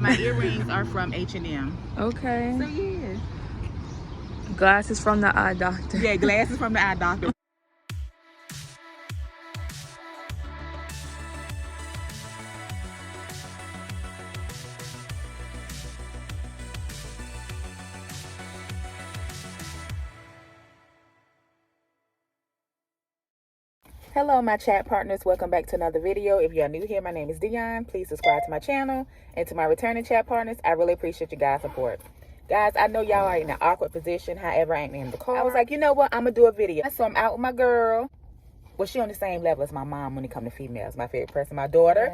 my earrings are from H&M. Okay. So yeah. Glasses from the eye doctor. Yeah, glasses from the eye doctor. Hello my chat partners, welcome back to another video. If you're new here, my name is Dionne. Please subscribe to my channel, and to my returning chat partners, I really appreciate you guys' support. Guys, I know y'all are in an awkward position. However, I ain't in the car. I was like, you know what, I'm gonna do a video. So I'm out with my girl. Well, she on the same level as my mom when it comes to females. My favorite person, my daughter.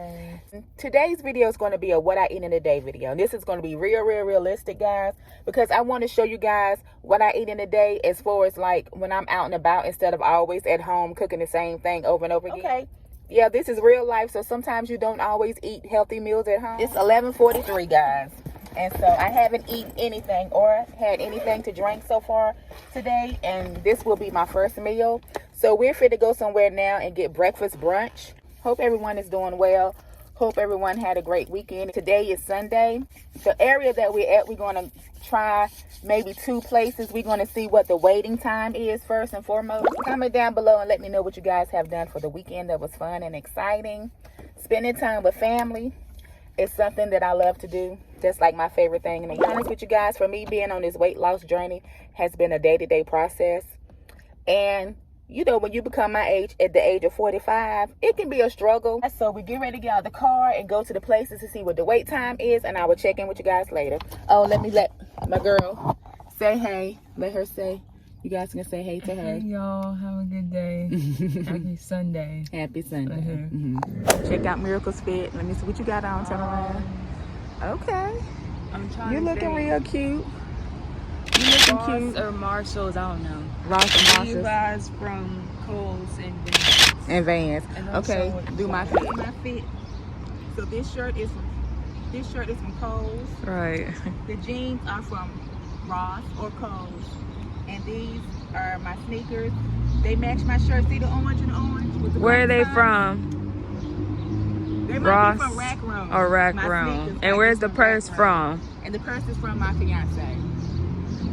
Today's video is going to be a what I eat in a day video. And this is going to be real realistic, guys. Because I want to show you guys what I eat in a day as far as like when I'm out and about instead of always at home cooking the same thing over and over again. Okay. Yeah, this is real life. So sometimes you don't always eat healthy meals at home. It's 11:43, guys. And so I haven't eaten anything or had anything to drink so far today. And this will be my first meal. So we're fit to go somewhere now and get breakfast brunch. Hope everyone is doing well. Hope everyone had a great weekend. Today is Sunday. The area that we're at, we're going to try maybe 2 places. We're going to see what the waiting time is first and foremost. Comment down below and let me know what you guys have done for the weekend that was fun and exciting. Spending time with family is something that I love to do. That's like my favorite thing. And to be honest with you guys, for me being on this weight loss journey has been a day-to-day process. And you know, when you become my age, at the age of 45, it can be a struggle. So we get ready to get out of the car and go to the places to see what the wait time is, and I will check in with you guys later. Oh, let my girl say hey. Let her say. You guys can say hey to her. Hey y'all, have a good day. Happy Sunday. Happy Sunday. Check out Miracle's Fit. Let me see what you got on. Turn around. Okay. I'm trying. You're looking real cute. You looking Ross cute. or Marshalls, I don't know. Ross and Marshalls. Levi's from Kohl's and Vans. And Vans. And okay, do my fit. My fit. So this shirt is from Kohl's. Right. The jeans are from Ross or Kohl's. And these are my sneakers. They match my shirt. See the orange and orange? With the Where are they side? from? They Ross might be from Rack Room. or Rack My Room. sneakers And where's the purse from? And the purse is from my fiance.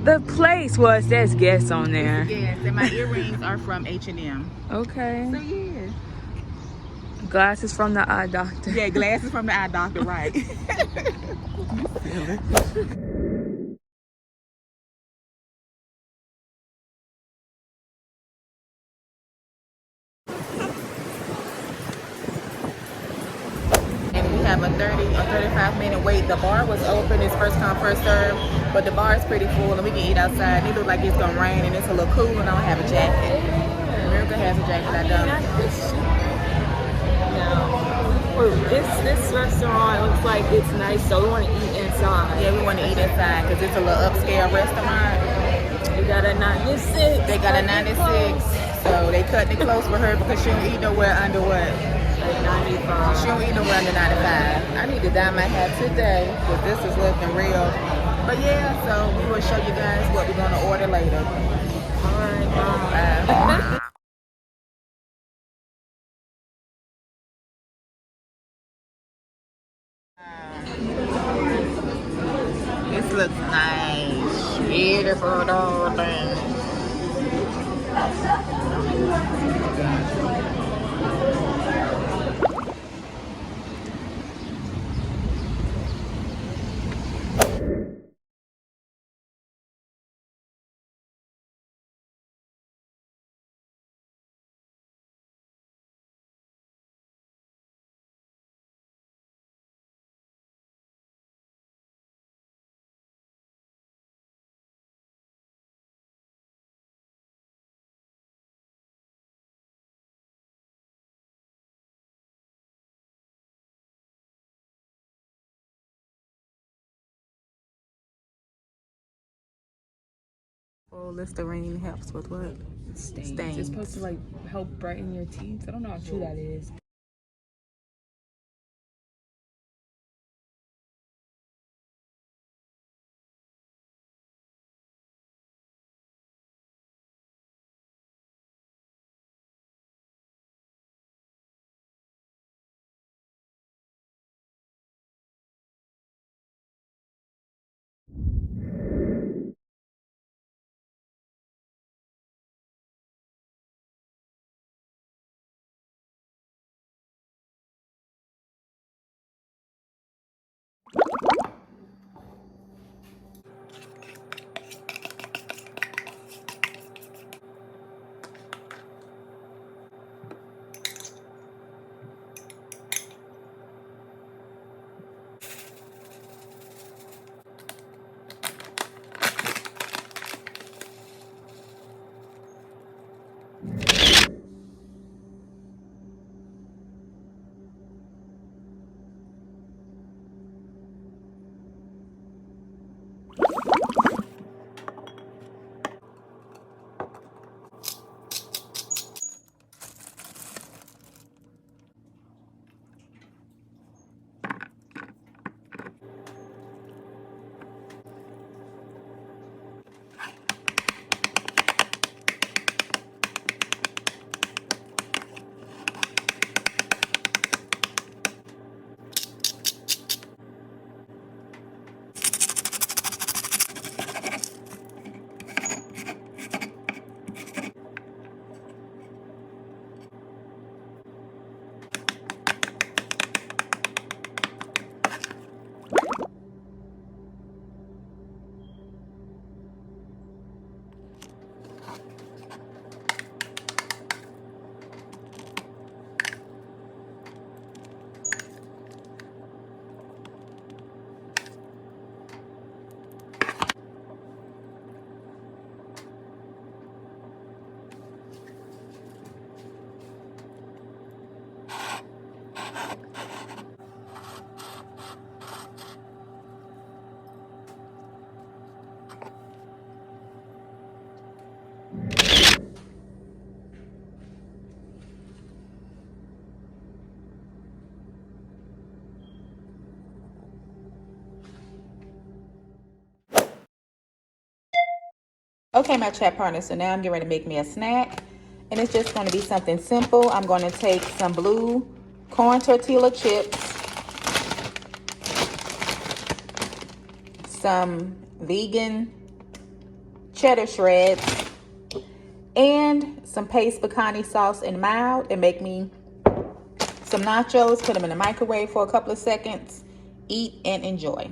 The place was, there's Guess on there. Yes, and my earrings are from H&M. Okay. So yeah. Glasses from the eye doctor. Yeah, glasses from the eye doctor, right. And we have a 30 or 35-minute wait. The bar was open. It's first come, first serve. But the bar is pretty full and we can eat outside. It looks like it's going to rain and it's a little cool and I don't have a jacket. Miracle has a jacket, I don't. This restaurant looks like it's nice, so we want to eat inside. Yeah, we want to eat inside because it's a little upscale restaurant. We got a 96. They got a 96. So they cutting it close for her because she don't eat nowhere under what? Like 95. She don't eat nowhere under 95. I need to dye my hair today because this is looking real. But yeah, so we will show you guys what we're going to order later. Alright, bye. This looks nice. Beautiful darling. Oh, Listerine helps with what? Stains. It's supposed to like help brighten your teeth. I don't know how true that is. Okay, my chat partner, so now I'm getting ready to make me a snack. And it's just going to be something simple. I'm going to take some blue corn tortilla chips, some vegan cheddar shreds, and some paste pecani sauce and mild, and make me some nachos, put them in the microwave for a couple of seconds, eat and enjoy.